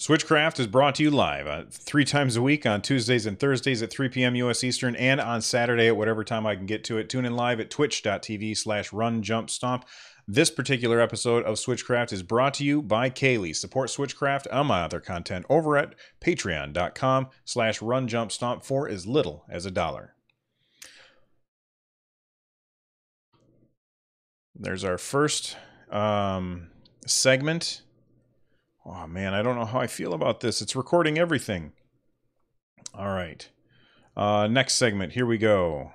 Switchcraft is brought to you live 3 times a week on Tuesdays and Thursdays at 3 p.m. U.S. Eastern and on Saturday at whatever time I can get to it. Tune in live at twitch.tv/runjumpstomp. This particular episode of Switchcraft is brought to you by Kaylee. Support Switchcraft and my other content over at patreon.com/runjumpstomp for as little as $1. There's our first segment. Oh, man, I don't know how I feel about this. It's recording everything. All right. Next segment. Here we go.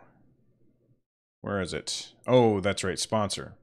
Where is it? Oh, that's right. Sponsor.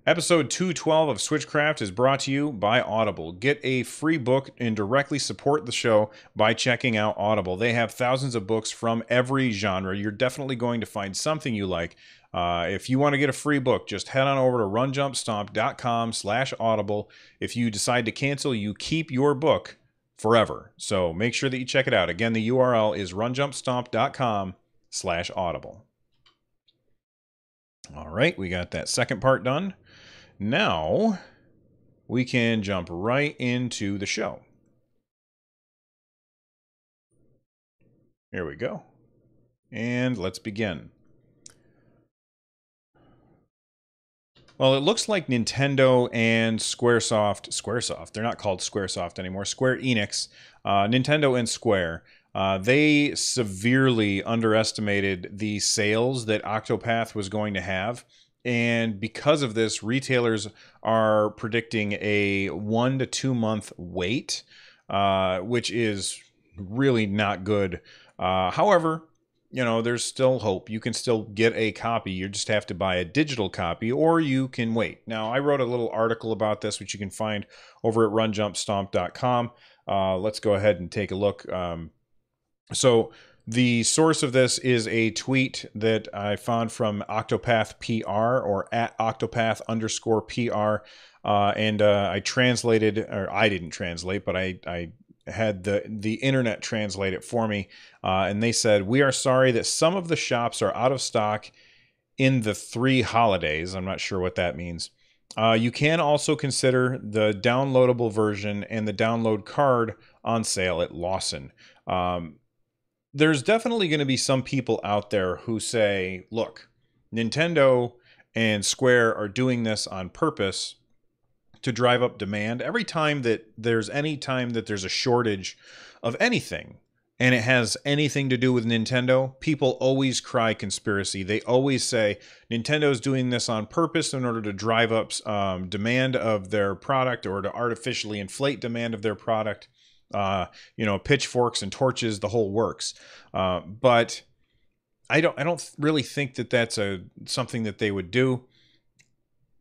Episode 212 of Switchcraft is brought to you by Audible. Get a free book and directly support the show by checking out Audible. They have thousands of books from every genre. You're definitely going to find something you like. If you want to get a free book, just head on over to runjumpstomp.com/audible. If you decide to cancel, you keep your book forever. So make sure that you check it out. Again, the URL is runjumpstomp.com/audible. All right, we got that second part done. Now we can jump right into the show. Here we go. And let's begin. Well, it looks like Nintendo and Squaresoft, they're not called Squaresoft anymore, Square Enix, Nintendo and Square, they severely underestimated the sales that Octopath was going to have. And because of this, retailers are predicting a 1 to 2 month wait, which is really not good. However, you know, there's still hope. You can still get a copy. You just have to buy a digital copy, or you can wait. Now, I wrote a little article about this, which you can find over at runjumpstomp.com. Let's go ahead and take a look. So the source of this is a tweet that I found from Octopath PR, or at Octopath_PR. And I translated, or I didn't translate, but I had the internet translate it for me, and they said, "We are sorry that some of the shops are out of stock in the 3 holidays." I'm not sure what that means. You can also consider the downloadable version and the download card on sale at Lawson. There's definitely going to be some people out there who say, look, Nintendo and Square are doing this on purpose to drive up demand. Every time that there's a shortage of anything and it has anything to do with Nintendo, people always cry conspiracy. They always say Nintendo's doing this on purpose in order to drive up demand of their product, or to artificially inflate demand of their product. You know, pitchforks and torches, the whole works. But I don't really think that that's something that they would do.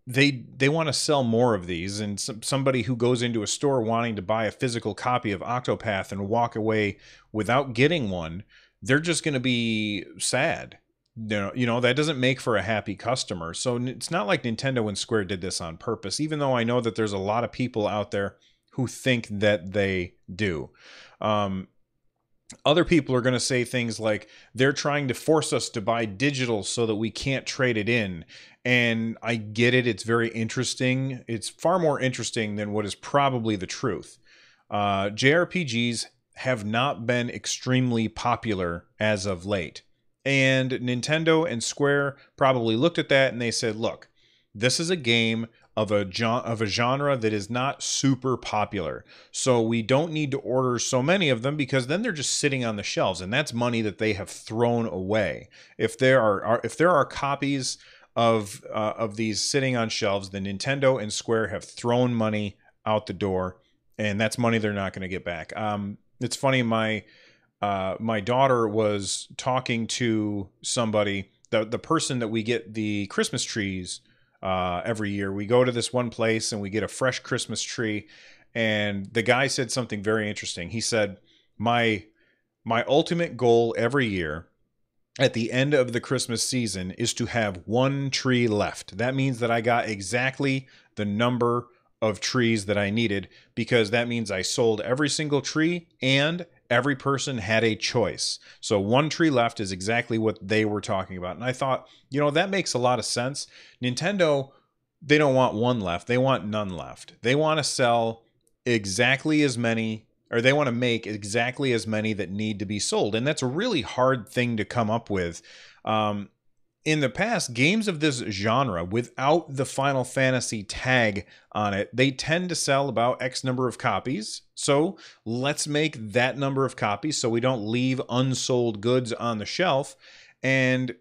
They want to sell more of these, and somebody who goes into a store wanting to buy a physical copy of Octopath and walk away without getting one, they're just going to be sad. You know, that doesn't make for a happy customer. So it's not like Nintendo and Square did this on purpose, even though I know that there's a lot of people out there who think that they do. Other people are going to say things like they're trying to force us to buy digital so that we can't trade it in. And I get it. It's very interesting. It's far more interesting than what is probably the truth. JRPGs have not been extremely popular as of late. And Nintendo and Square probably looked at that and they said, look, this is a game of a genre that is not super popular. So we don't need to order so many of them, because then they're just sitting on the shelves, and that's money that they have thrown away. If there are copies of these sitting on shelves, then Nintendo and Square have thrown money out the door, and that's money they're not going to get back. It's funny, my daughter was talking to somebody, the person that we get the Christmas trees every year. We go to this one place and we get a fresh Christmas tree, and the guy said something very interesting. He said, my ultimate goal every year at the end of the Christmas season is to have 1 tree left. That means that I got exactly the number of trees that I needed, because that means I sold every single tree and every person had a choice. So 1 tree left is exactly what they were talking about. And I thought, you know, that makes a lot of sense. Nintendo they don't want one left. They want none left. They want to sell exactly as many, or they want to make exactly as many that need to be sold. And that's a really hard thing to come up with. In the past, games of this genre without the Final Fantasy tag on it, they tend to sell about X number of copies. So let's make that number of copies so we don't leave unsold goods on the shelf. And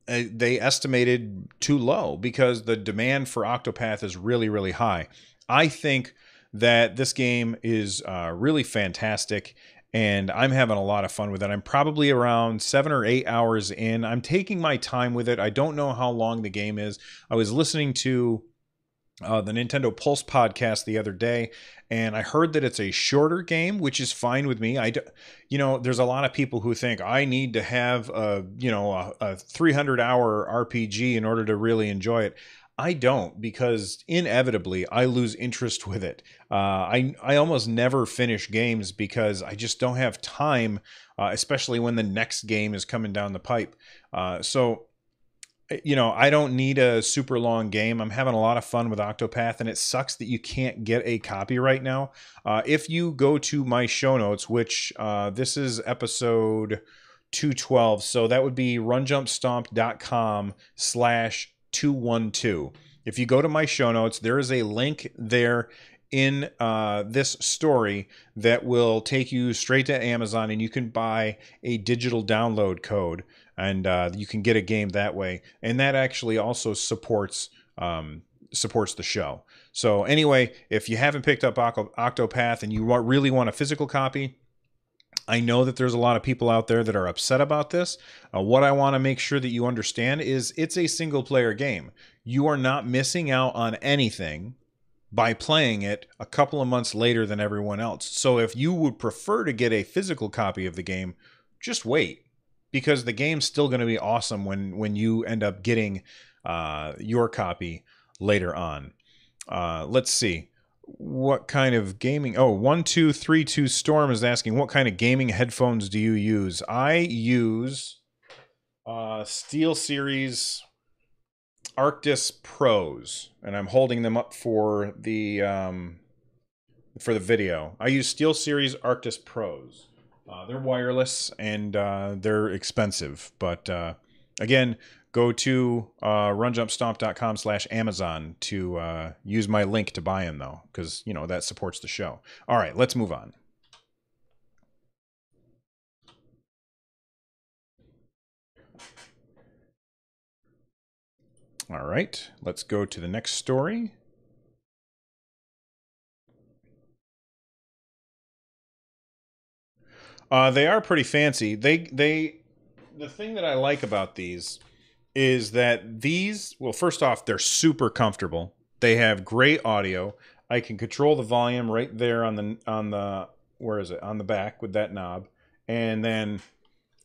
they estimated too low because the demand for Octopath is really, really high. I think that this game is really fantastic, and I'm having a lot of fun with it. I'm probably around 7 or 8 hours in. I'm taking my time with it. I don't know how long the game is. I was listening to the Nintendo Pulse podcast the other day, and I heard that it's a shorter game, which is fine with me. There's a lot of people who think I need to have a 300-hour RPG in order to really enjoy it. I don't, because inevitably I lose interest with it. I almost never finish games because I just don't have time, especially when the next game is coming down the pipe. I don't need a super long game. I'm having a lot of fun with Octopath, and it sucks that you can't get a copy right now. If you go to my show notes, which this is episode 212, so that would be runjumpstomp.com/212. If you go to my show notes, there is a link there in this story that will take you straight to Amazon, and you can buy a digital download code, and you can get a game that way. And that actually also supports the show. So anyway, if you haven't picked up Octopath and you really want a physical copy, I know that there's a lot of people out there that are upset about this. What I want to make sure that you understand is it's a single player game. You are not missing out on anything by playing it a couple of months later than everyone else. So if you would prefer to get a physical copy of the game, just wait, because the game's still going to be awesome when you end up getting your copy later on. Let's see. What kind of gaming? Oh, 1232 Storm is asking, what kind of gaming headphones do you use? I use SteelSeries Arctis Pros, and I'm holding them up for the video. I use SteelSeries Arctis Pros. They're wireless, and they're expensive, but again, go to runjumpstomp.com/Amazon to use my link to buy them, though, because that supports the show. All right, let's move on. All right, let's go to the next story. They are pretty fancy. The thing that I like about these is that well, first off, they're super comfortable. They have great audio. I can control the volume right there on the where is it? On the back with that knob. And then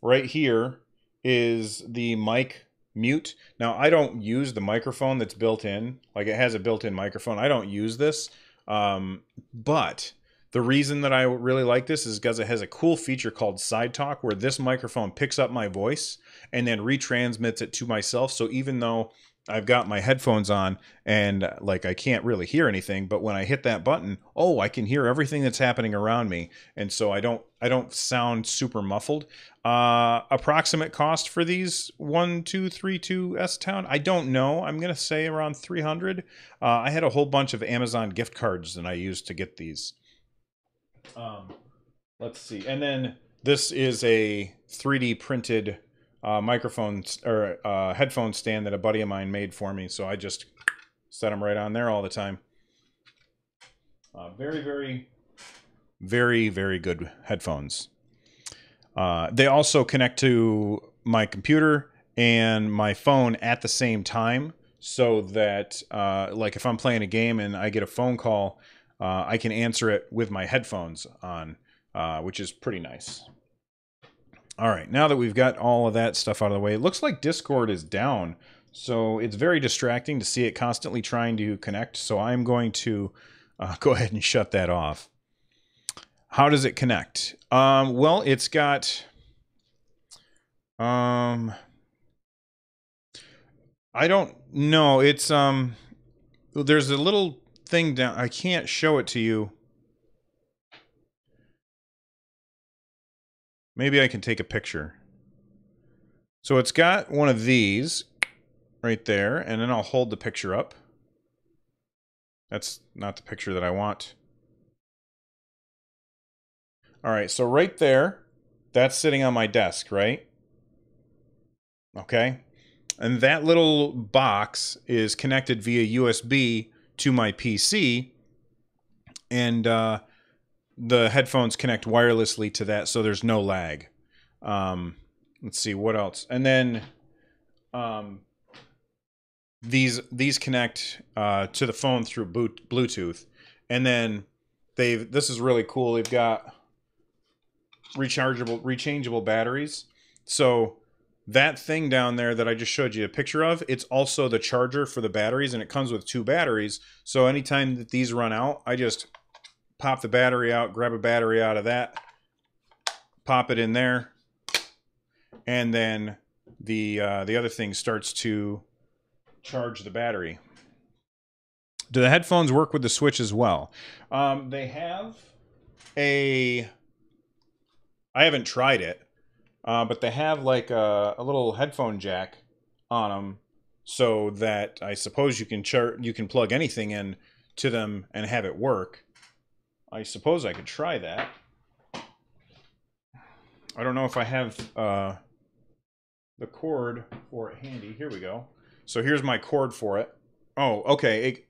right here is the mic mute. Now, I don't use the microphone that's built in. Like, it has a built-in microphone. I don't use this. But the reason that I really like this is because it has a cool feature called Side Talk, where this microphone picks up my voice and then retransmits it to myself. So even though I've got my headphones on and like I can't really hear anything, but when I hit that button, oh, I can hear everything that's happening around me, and so I don't sound super muffled. Approximate cost for these 1232 S-Town, I don't know. I'm gonna say around 300. I had a whole bunch of Amazon gift cards that I used to get these. Let's see, and then this is a 3D printed microphone or headphone stand that a buddy of mine made for me, so I just set them right on there all the time. Very, very, very, very good headphones. They also connect to my computer and my phone at the same time, so that like if I'm playing a game and I get a phone call, I can answer it with my headphones on, which is pretty nice. All right, now that we've got all of that stuff out of the way, it looks like Discord is down, so it's very distracting to see it constantly trying to connect, so I'm going to go ahead and shut that off. How does it connect? Well, it's got... I don't know. It's there's a little thing down. I can't show it to you. Maybe I can take a picture. So it's got one of these right there, and then I'll hold the picture up. That's not the picture that I want. All right, so right there, that's sitting on my desk, right? Okay. And that little box is connected via USB to my PC, and the headphones connect wirelessly to that, so there's no lag. Let's see, what else? And then these connect to the phone through Bluetooth, and then this is really cool. They've got rechangeable batteries. So that thing down there that I just showed you a picture of, it's also the charger for the batteries, and it comes with 2 batteries. So anytime that these run out, I just pop the battery out, grab a battery out of that, pop it in there, and then the other thing starts to charge the battery. Do the headphones work with the Switch as well? They have a... I haven't tried it, but they have like a little headphone jack on them, so that I suppose you can plug anything in to them and have it work. I suppose I could try that. I don't know if I have the cord for it handy. Here we go. So here's my cord for it. Oh, okay.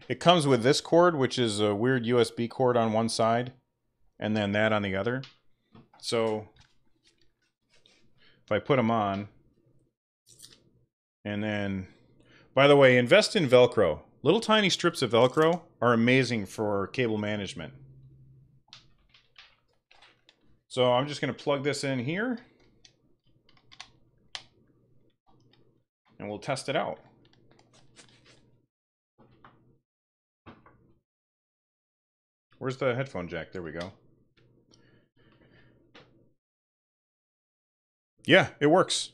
It comes with this cord, which is a weird USB cord on one side, and then that on the other. So if I put them on, and then, by the way, invest in Velcro. Little tiny strips of Velcro are amazing for cable management. So I'm just going to plug this in here, and we'll test it out. Where's the headphone jack? There we go. Yeah, it works.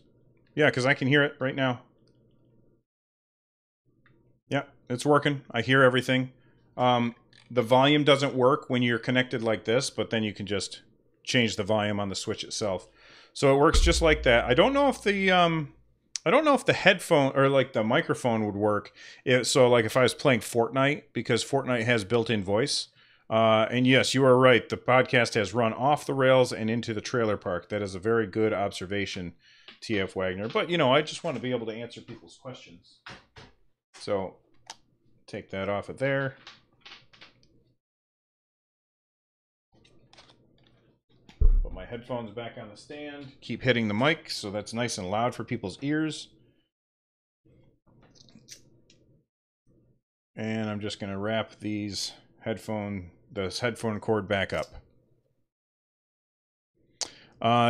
Yeah, because I can hear it right now. Yeah, it's working. I hear everything. The volume doesn't work when you're connected like this, but then you can just change the volume on the Switch itself. So it works just like that. I don't know if the headphone or like the microphone would work. So like if I was playing Fortnite, because Fortnite has built-in voice. And yes, you are right. The podcast has run off the rails and into the trailer park. That is a very good observation, TF Wagner. But, you know, I just want to be able to answer people's questions. So, take that off of there. Put my headphones back on the stand. Keep hitting the mic so that's nice and loud for people's ears. And I'm just going to wrap this headphone cord back up.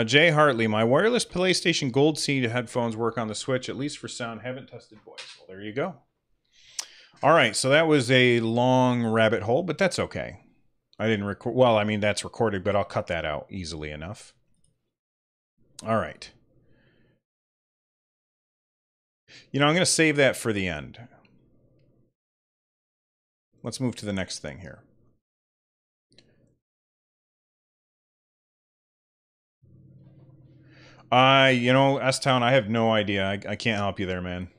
Jay Hartley, my wireless PlayStation Gold Seed headphones work on the Switch, at least for sound. Haven't tested voice. Well, there you go. All right, so that was a long rabbit hole, but that's okay. I didn't record. Well, I mean, that's recorded, but I'll cut that out easily enough. All right. You know, I'm going to save that for the end. Let's move to the next thing here. You know, S-Town, I have no idea. I can't help you there, man.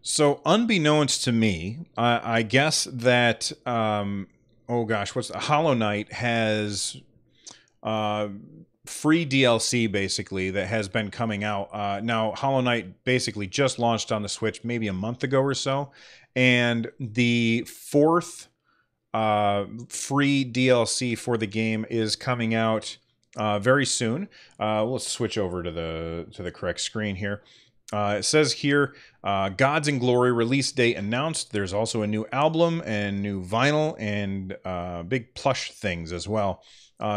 So, unbeknownst to me, I guess that, oh gosh, Hollow Knight has free DLC, basically, that has been coming out. Now, Hollow Knight basically just launched on the Switch maybe a month ago or so, and the 4th free DLC for the game is coming out very soon. Let's switch over to the correct screen here. It says here, Gods and Glory release date announced. There's also a new album and new vinyl and big plush things as well.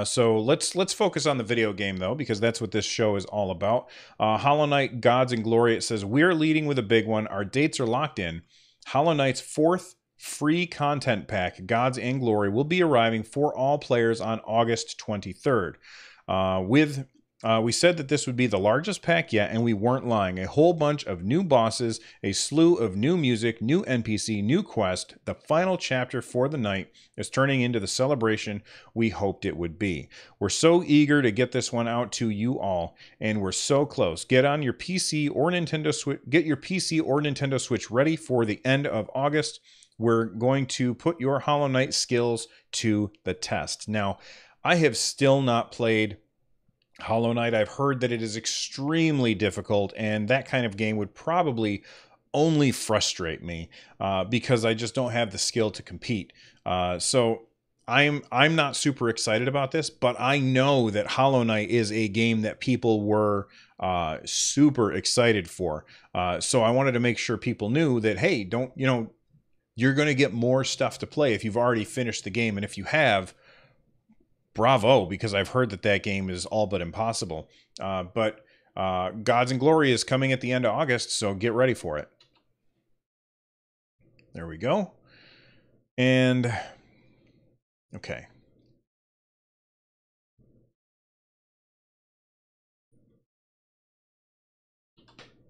So let's focus on the video game, though, because that's what this show is all about. Hollow Knight, Gods and Glory. It says, we're leading with a big one. Our dates are locked in. Hollow Knight's 4th free content pack, Gods and Glory, will be arriving for all players on August 23rd. We said that this would be the largest pack yet, and we weren't lying. A whole bunch of new bosses, a slew of new music, new NPC, new quest. The final chapter for the night is turning into the celebration we hoped it would be. We're so eager to get this one out to you all, and we're so close. Get on your PC or Nintendo Switch. Get your PC or Nintendo Switch ready for the end of August. We're going to put your Hollow Knight skills to the test. Now, I have still not played Hollow Knight. I've heard that it is extremely difficult, and that kind of game would probably only frustrate me because I just don't have the skill to compete. So I'm not super excited about this, but I know that Hollow Knight is a game that people were super excited for. So I wanted to make sure people knew that, hey, you're going to get more stuff to play if you've already finished the game, and if you have, bravo, because I've heard that that game is all but impossible. But Gods and Glory is coming at the end of August, so get ready for it. There we go. And, okay.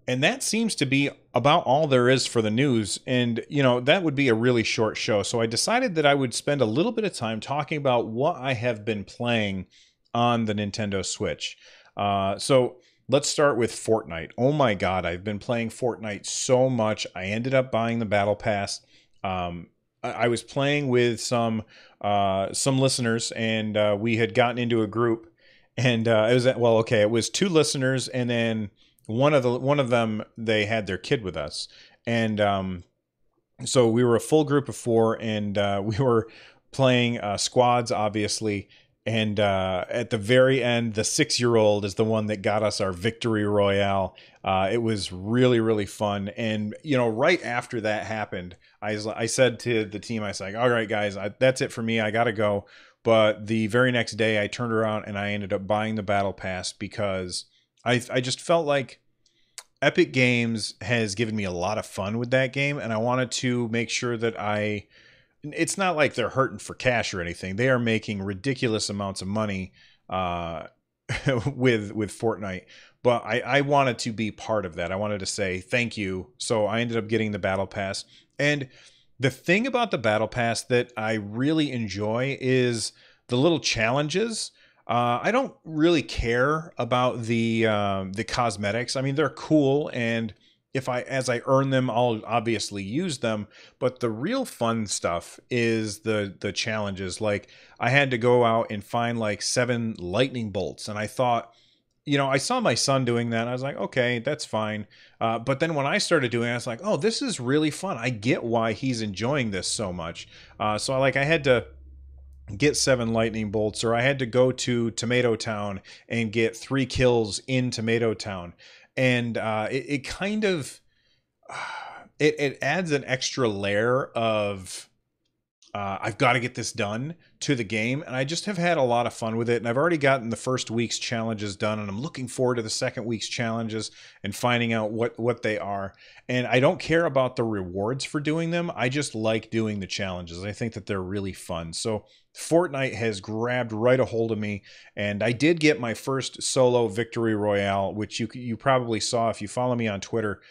And that seems to be about all there is for the news. And, that would be a really short show. So I decided that I would spend a little bit of time talking about what I have been playing on the Nintendo Switch. So let's start with Fortnite. Oh my God, I've been playing Fortnite so much. I ended up buying the Battle Pass. I was playing with some listeners, and we had gotten into a group. And it was 2 listeners, and then one of them, they had their kid with us, and so we were a full group of 4, and we were playing squads, obviously. And at the very end, the 6-year-old is the one that got us our victory royale. It was really, really fun. And right after that happened, I said to the team, I was like, "All right, guys, that's it for me. I gotta go." But the very next day, I turned around and I ended up buying the Battle Pass because I just felt like Epic Games has given me a lot of fun with that game, and I wanted to make sure that it's not like they're hurting for cash or anything. They are making ridiculous amounts of money with Fortnite, but I wanted to be part of that. I wanted to say thank you, so I ended up getting the Battle Pass. And the thing about the Battle Pass that I really enjoy is the little challenges. I don't really care about the cosmetics. I mean, they're cool, and as I earn them, I'll obviously use them. But the real fun stuff is the challenges. Like, I had to go out and find like 7 lightning bolts, and I thought, I saw my son doing that, and I was like, okay, that's fine. But then when I started doing it, I was like, oh, this is really fun. I get why he's enjoying this so much. So I had to get 7 lightning bolts, or I had to go to Tomato Town and get 3 kills in Tomato Town. And it kind of it adds an extra layer of I've got to get this done to the game, and I just have had a lot of fun with it. And I've already gotten the first week's challenges done, and I'm looking forward to the second week's challenges and finding out what they are. And I don't care about the rewards for doing them. I just like doing the challenges. I think that they're really fun. So Fortnite has grabbed right a hold of me, and I did get my first solo victory royale, which you probably saw if you follow me on Twitter.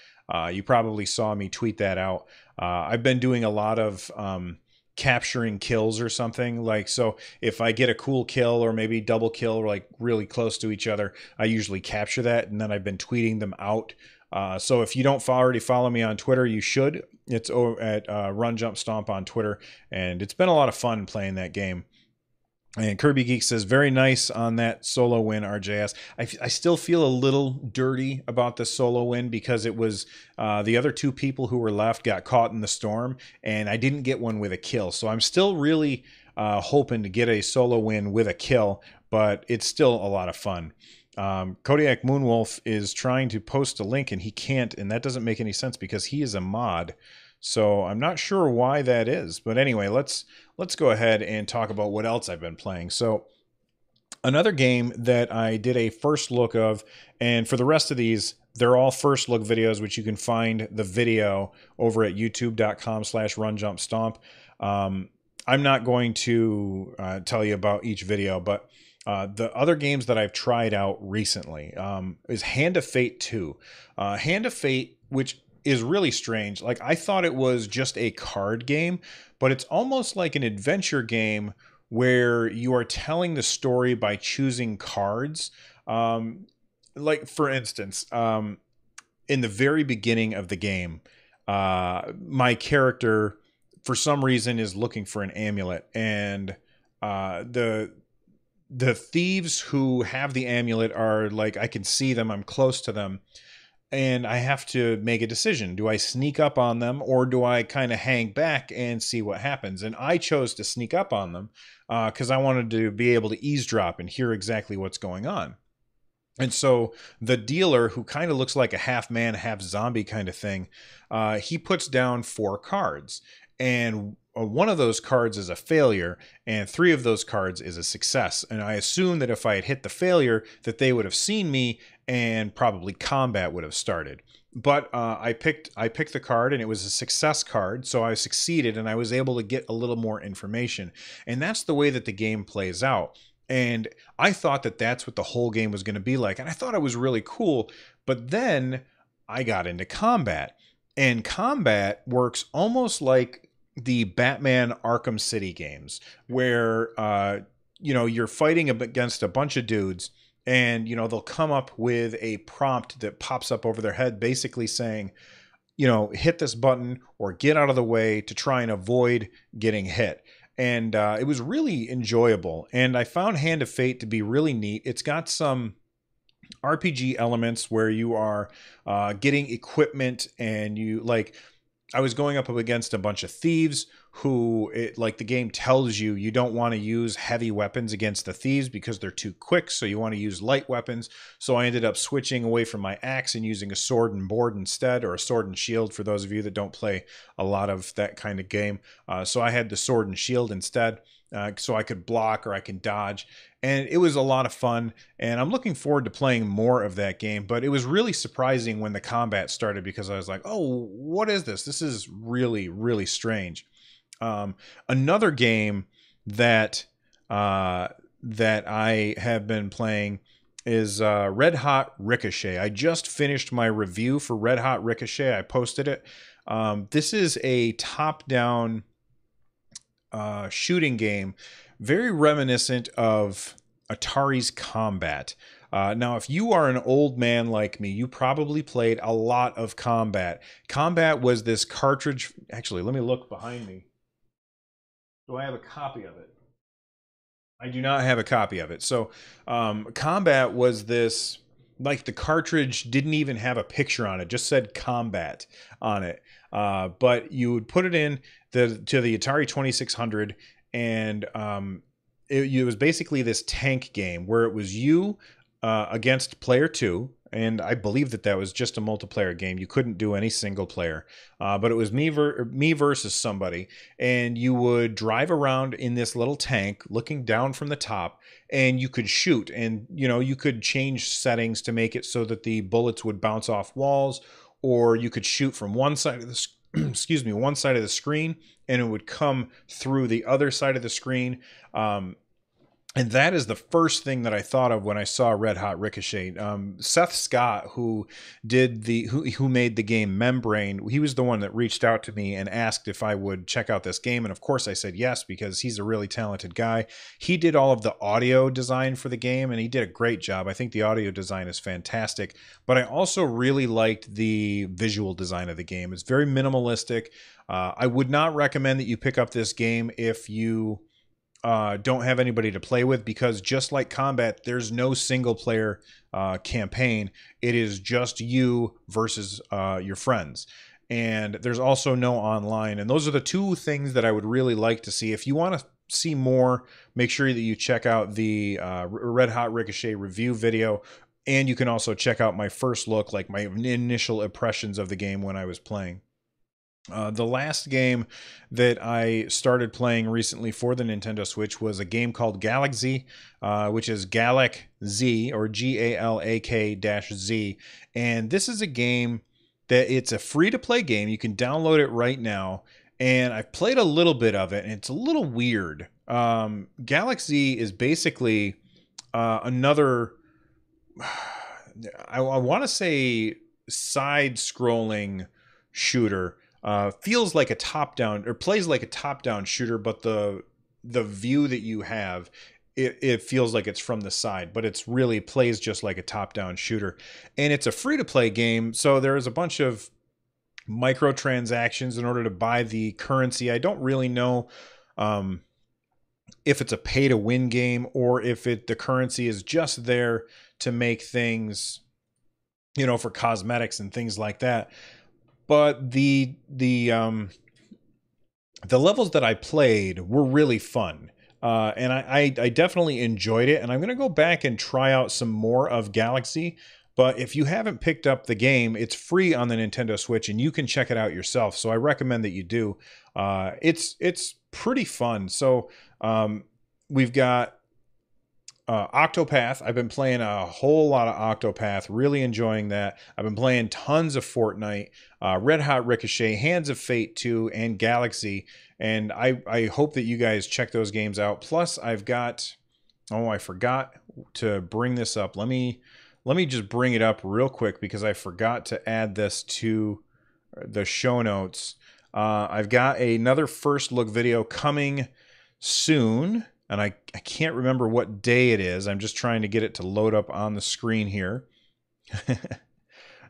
You probably saw me tweet that out. I've been doing a lot of capturing kills or something. Like, so if I get a cool kill or maybe double kill, like really close to each other, I usually capture that, and then I've been tweeting them out. So if you don't already follow me on Twitter, you should. It's at Run Jump Stomp on Twitter, and it's been a lot of fun playing that game. And Kirby Geek says, very nice on that solo win, RJS. I still feel a little dirty about the solo win because it was the other 2 people who were left got caught in the storm, and I didn't get one with a kill. So I'm still really hoping to get a solo win with a kill, but it's still a lot of fun. Kodiak Moonwolf is trying to post a link, and he can't, and that doesn't make any sense because he is a mod. So I'm not sure why that is. But anyway, let's go ahead and talk about what else I've been playing. So another game that I did a first look of, and for the rest of these, They're all first look videos, which you can find the video over at youtube.com/runjumpstomp. I'm not going to tell you about each video, but the other games that I've tried out recently is Hand of Fate 2. Hand of Fate, which is really strange. Like, I thought it was just a card game, but it's almost like an adventure game where you are telling the story by choosing cards. Like, for instance, in the very beginning of the game, my character, for some reason, is looking for an amulet, and the thieves who have the amulet are like, I can see them, I'm close to them, and I have to make a decision. Do I sneak up on them, or do I kind of hang back and see what happens? And I chose to sneak up on them because I wanted to be able to eavesdrop and hear exactly what's going on. And so the dealer, who kind of looks like a half man, half zombie kind of thing, he puts down 4 cards. And one of those cards is a failure, and 3 of those cards is a success. And I assume that if I had hit the failure, that they would have seen me and probably combat would have started. But I picked the card, and it was a success card, so I succeeded, and I was able to get a little more information. And that's the way that the game plays out. And I thought that that's what the whole game was going to be like, and I thought it was really cool. But then I got into combat, and combat works almost like the Batman Arkham City games, where you're fighting against a bunch of dudes, and they'll come up with a prompt that pops up over their head, basically saying, hit this button or get out of the way to try and avoid getting hit. And it was really enjoyable, and I found Hand of Fate to be really neat. It's got some RPG elements where you are getting equipment, and I was going up against a bunch of thieves who, the game tells you, you don't want to use heavy weapons against the thieves because they're too quick, so you want to use light weapons. So I ended up switching away from my axe and using a sword and board instead, or a sword and shield for those of you that don't play a lot of that kind of game. So I had the sword and shield instead, so I could block or I can dodge. And it was a lot of fun, and I'm looking forward to playing more of that game. But it was really surprising when the combat started, because I was like, oh, what is this? This is really, really strange. Another game that I have been playing is Red Hot Ricochet. I just finished my review for Red Hot Ricochet. I posted it. This is a top-down shooting game, very reminiscent of Atari's Combat. Now, if you are an old man like me, you probably played a lot of Combat. Combat was this cartridge. Actually, let me look behind me. Do I have a copy of it? I do not have a copy of it. So Combat was this, like, the cartridge didn't even have a picture on it, just said Combat on it. But you would put it in to the Atari 2600, and it was basically this tank game where it was you against player 2. And I believe that was just a multiplayer game. You couldn't do any single player, but it was me versus somebody. And you would drive around in this little tank, looking down from the top, and you could shoot. And you could change settings to make it so that the bullets would bounce off walls, or you could shoot from one side of the one side of the screen, and it would come through the other side of the screen. And that is the first thing that I thought of when I saw Red Hot Ricochet. Seth Scott, who made the game Membrane, he was the one that reached out to me and asked if I would check out this game. And of course I said yes, because he's a really talented guy. He did all of the audio design for the game, and he did a great job. I think the audio design is fantastic, but I also really liked the visual design of the game. It's very minimalistic. I would not recommend that you pick up this game if you don't have anybody to play with, because just like Combat, there's no single player campaign. It is just you versus your friends, and there's also no online. And those are the 2 things that I would really like to see. If you want to see more, make sure that you check out the Red Hot Ricochet review video, and you can also check out my first look, like my initial impressions of the game when I was playing. The last game that I started playing recently for the Nintendo Switch was a game called Galak-Z, which is Galak-Z, or Galak-Z. And this is a game that it's a free-to-play game. You can download it right now. And I've played a little bit of it, and it's a little weird. Galak-Z is basically another, I want to say, side-scrolling shooter. Feels like a top-down, or plays like a top-down shooter, but the view that you have, it feels like it's from the side, but it's really plays just like a top-down shooter. And it's a free-to-play game, so there's a bunch of microtransactions in order to buy the currency. I don't really know if it's a pay-to-win game or if the currency is just there to make things, you know, for cosmetics and things like that. But the levels that I played were really fun, and I definitely enjoyed it. And I'm going to go back and try out some more of Galak-Z. But if you haven't picked up the game, it's free on the Nintendo Switch, and you can check it out yourself. So I recommend that you do. It's pretty fun. So we've got Octopath. I've been playing a whole lot of Octopath, really enjoying that. I've been playing tons of Fortnite, Red Hot Ricochet, Hands of Fate 2, and Galak-Z. And I hope that you guys check those games out. Plus, I've got, oh, I forgot to bring this up. Let me just bring it up real quick because I forgot to add this to the show notes. I've got another first look video coming soon. And I can't remember what day it is. I'm just trying to get it to load up on the screen here.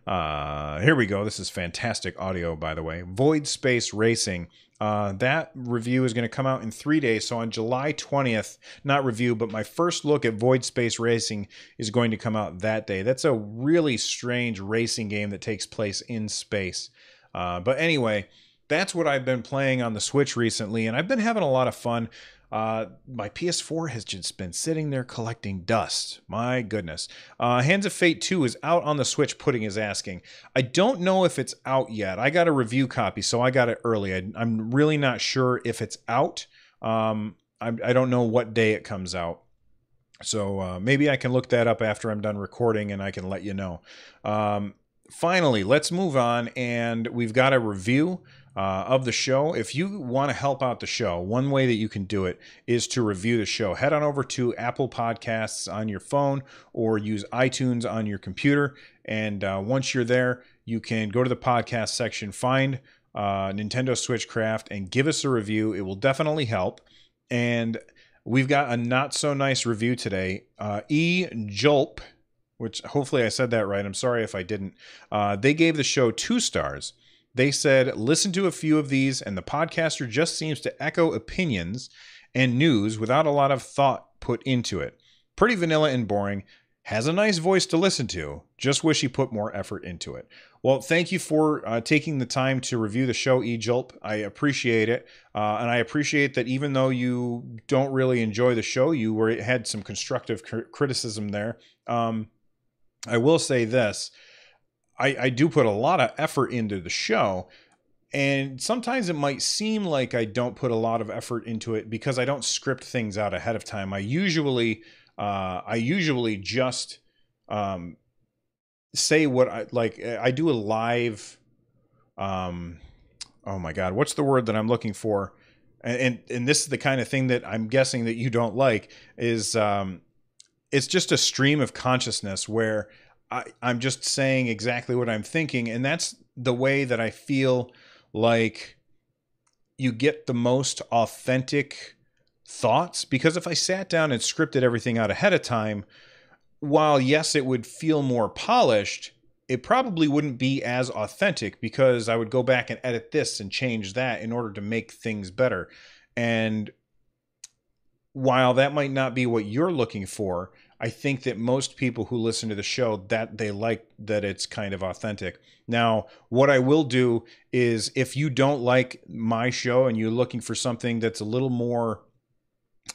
Here we go. This is fantastic audio, by the way. Void Space Racing. That review is going to come out in 3 days. So on July 20th, not review, but my first look at Void Space Racing is going to come out that day. That's a really strange racing game that takes place in space. But anyway, that's what I've been playing on the Switch recently, and I've been having a lot of fun. My PS4 has just been sitting there collecting dust. My goodness. Hands of Fate 2 is out on the Switch, Pudding is asking. I don't know if it's out yet. I got a review copy, so I got it early. I'm really not sure if it's out. I don't know what day it comes out. So maybe I can look that up after I'm done recording and I can let you know. Finally, let's move on, and we've got a review of the show. If you want to help out the show, one way that you can do it is to review the show. Head on over to Apple Podcasts on your phone or use iTunes on your computer. And once you're there, you can go to the podcast section, find Nintendo Switch Craft, and give us a review. It will definitely help. And we've got a not so nice review today. Julp, which hopefully I said that right. I'm sorry if I didn't. They gave the show 2 stars. They said, listen to a few of these, and the podcaster just seems to echo opinions and news without a lot of thought put into it. Pretty vanilla and boring. Has a nice voice to listen to. Just wish he put more effort into it. Well, thank you for taking the time to review the show, Julp. I appreciate it. And I appreciate that even though you don't really enjoy the show, you had some constructive criticism there. I will say this. I do put a lot of effort into the show, and sometimes it might seem like I don't put a lot of effort into it because I don't script things out ahead of time. I usually just say what I like. I do a live. Oh my God, what's the word that I'm looking for? And this is the kind of thing that I'm guessing that you don't like is it's just a stream of consciousness where I'm just saying exactly what I'm thinking. And that's the way that I feel like you get the most authentic thoughts. Because if I sat down and scripted everything out ahead of time, while yes, it would feel more polished, it probably wouldn't be as authentic because I would go back and edit this and change that in order to make things better. And while that might not be what you're looking for, I think that most people who listen to the show, that they like that it's kind of authentic. Now, what I will do is if you don't like my show and you're looking for something that's a little more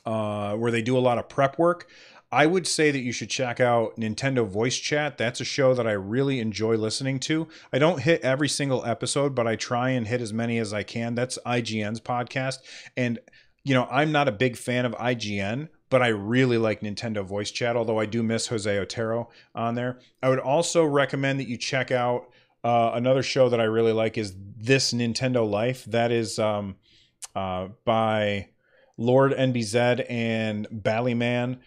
where they do a lot of prep work, I would say that you should check out Nintendo Voice Chat. That's a show that I really enjoy listening to. I don't hit every single episode, but I try and hit as many as I can. That's IGN's podcast. And, you know, I'm not a big fan of IGN, but I really like Nintendo Voice Chat, although I do miss Jose Otero on there. I would also recommend that you check out another show that I really like is This Nintendo Life. That is by Lord NBZ and Ballyman.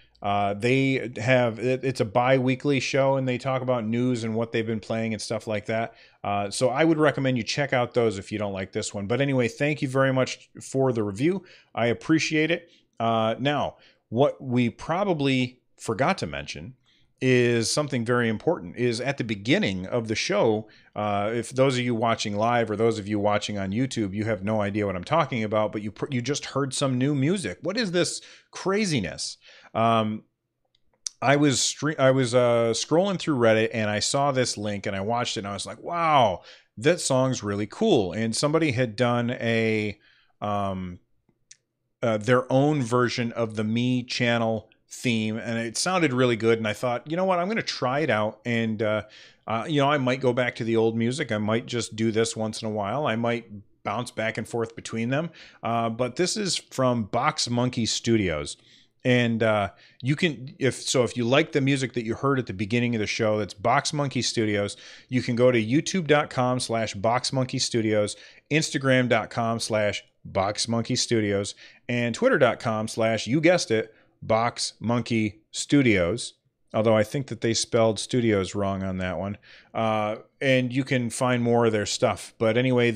They have, it's a bi-weekly show, and they talk about news and what they've been playing and stuff like that. So I would recommend you check out those if you don't like this one. But anyway, thank you very much for the review. I appreciate it. Now, what we probably forgot to mention is something very important. Is at the beginning of the show, if those of you watching live or those of you watching on YouTube, you have no idea what I'm talking about, but you just heard some new music. What is this craziness? I was scrolling through Reddit, and I saw this link, and I watched it, and I was like, wow, that song's really cool. And somebody had done a their own version of the Me channel theme, and it sounded really good. And I thought, you know what, I'm going to try it out. And you know, I might go back to the old music. I might just do this once in a while. I might bounce back and forth between them. But this is from Box Monkey Studios. And you can, if you like the music that you heard at the beginning of the show, that's Box Monkey Studios. You can go to youtube.com/Box Monkey Studios, Instagram.com/Box Monkey Studios, and Twitter.com/ you guessed it, Box Monkey Studios. Although I think that they spelled studios wrong on that one. And you can find more of their stuff. But anyway,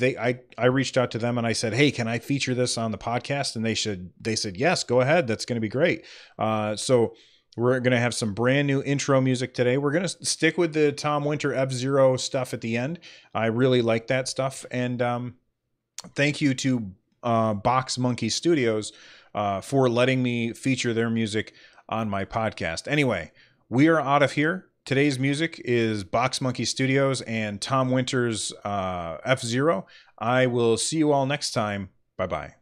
I reached out to them and I said, hey, can I feature this on the podcast? And they said, yes, go ahead. That's going to be great. So we're going to have some brand new intro music today. We're going to stick with the Tom Winter F-Zero stuff at the end. I really like that stuff. And thank you to Box Monkey Studios for letting me feature their music on my podcast. Anyway, we are out of here. Today's music is Box Monkey Studios and Tom Winter's F-Zero. I will see you all next time. Bye-bye.